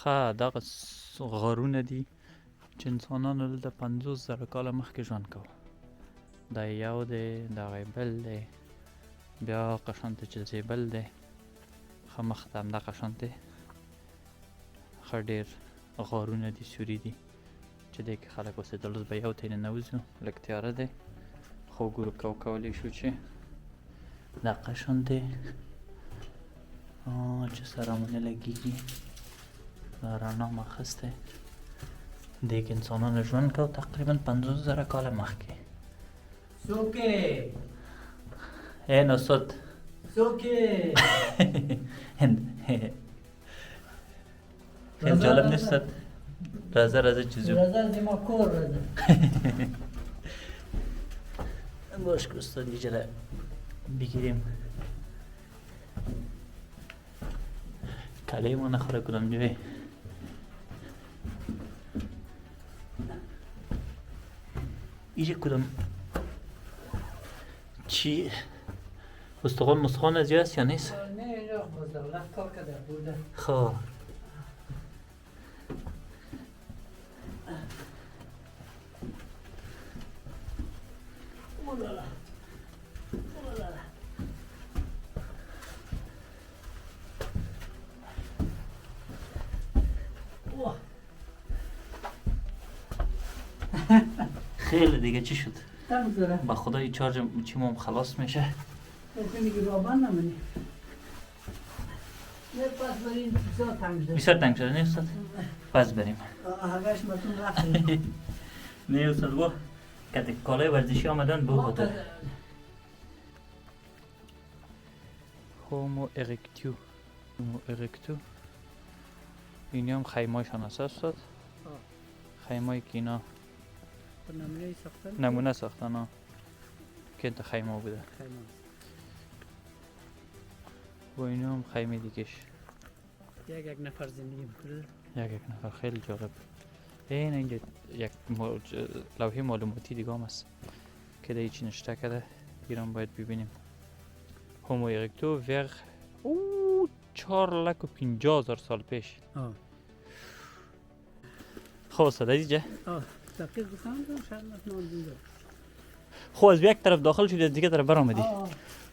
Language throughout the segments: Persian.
خا دغه غارونه دي چې انسانانو دلته 50,000 کاله مخکې ژوند کوه. دا یو دی، دغه بل دی، بیا قشانته چې زیبل دی، ښه مخته همدغه شانتې ښه ډېر غارونه دي، سوري دي چې دې کې خلک اوسېدل. اوس به یو ته یې ننوځو، لږ تیاره دی خو ګورو کولی شو چې دغه شانتې چې سره مو نه لګېږي. دا رڼا مو اخیستی، دې کې انسانانو ژوند کو تقریبا 50,000 کاله مخکې. څوک یې؟ ای نصرت څوک یې؟ خیلی جالب نیستت؟ راځه چې ځو. راځه زما کور راځه. باش که استاد یه جره بگیریم کله ما نخوره کدام جوی. اینجا کدام چی؟ استخوان مستخوان از هست یا نیست؟ نه اینجا دولت کار کرده بوده. خواه خیلی دیگه چی شد؟ تنگ داره. با خدای چارج چیم هم خلاص میشه. تو میگی رابان نمانی. نه پس بریم بسیار تنگ داره. بسیار تنگ شده نه استاد؟ پس بریم. هگرش متون رفتیم. نه استاد با که کالای ورزشی آمدن بو خاطر هومو ارکتو اینی هم خیمایشان هست استاد؟ خیمایی که اینا نمونه ساختن ها که انت خیمه بوده و اینی هم خیمه دیگهش یک نفر زندگی میکنه. یک نفر خیلی جالب. این اینجا یک لوحه معلوماتی دیگه هم هست که دیگه چی نشته کرده. ایران باید ببینیم. هومو ارکتو ور 450,000 سال پیش. خب استاد دیگه دقیق بخوام شاید مثلا دیگه. خب از یک طرف داخل شدی از دیگه طرف برآمدی.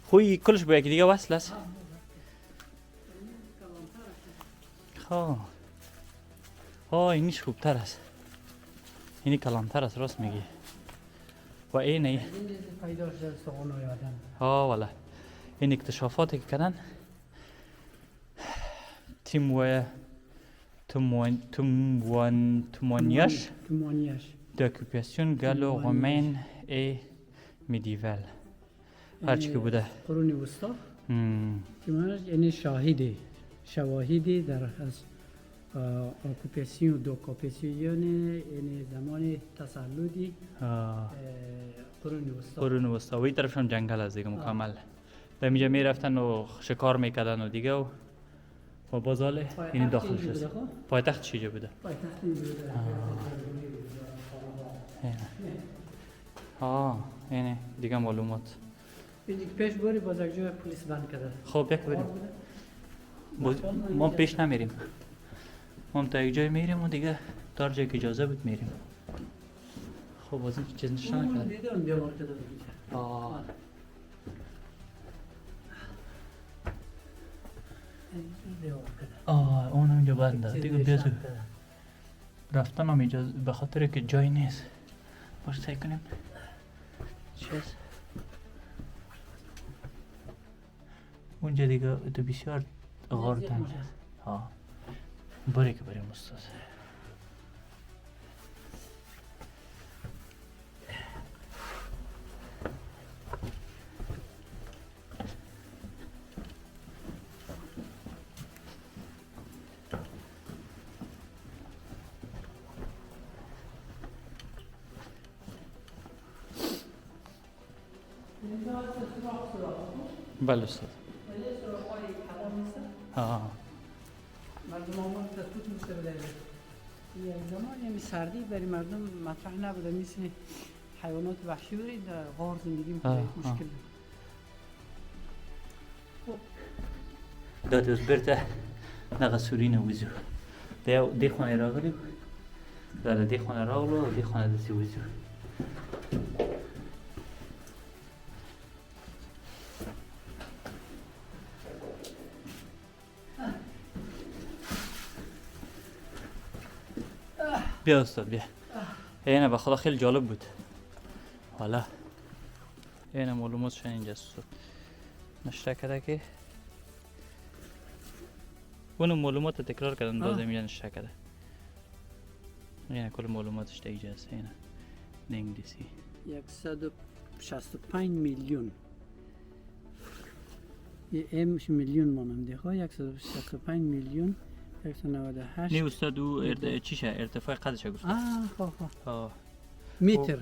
خوی کلش با یکی دیگه وصل است. خب اینیش خوبتر است. اینی کلانتر است راست میگی. و اینی پیدا شده سوانای آدم. والا این اکتشافاتی که کردن témoignage d'occupation gallo-romaine et médiévale. هرچی که بوده قرون وسطا تیمانش یعنی شواهدی در از اوکوپاسیون یعنی زمان تسلطی قرون وسطا. و این طرفشان جنگل است دیگه مکمل. در اینجا میرفتن و شکار میکردن و دیگه و بازاله این داخل شد. پایتخت چیجا بوده؟ پایتخت بوده. اینه دیگه معلومات. پیش باری باز یک جای پلیس بند کرده. خب یک بریم. ما پیش نمیریم. ما تا یک جای میریم و دیگه تا جایی که اجازه بود میریم. خب باز این چیز نشان کرده. دیدم بیامار کرده. اون اونجا بنده دیگه بیازو رفتن هم اجازه به خاطر که جای نیست. باش سعی کنیم چیز اونجا دیگه تو بسیار غار تنگ است. باری که بریم استاد. بله استاد. مردم آمون تسکوت میشه بده. یک زمان یعنی سردی برای مردم مطرح نبوده، مثل حیوانات وحشی برید در غار زندگی میکنه مشکل. داد از برته نقا سوری نویزو دی خانه راغلی در دی خانه راغلو و دی خانه دسی ویزو بیا استاد بیا اینه به خدا خیلی جالب بود حالا اینه معلوماتش اینجا است نشته کرده که اون معلومات تکرار کردن باز اینجا نشته کرده اینه کل معلوماتش در اینجا است اینه در انگلیسی 165 میلیون یه امش میلیون ماننده ها 165 میلیون 198 نه استاد او چیشه ارتفاع قدشه گفت خواه آه متر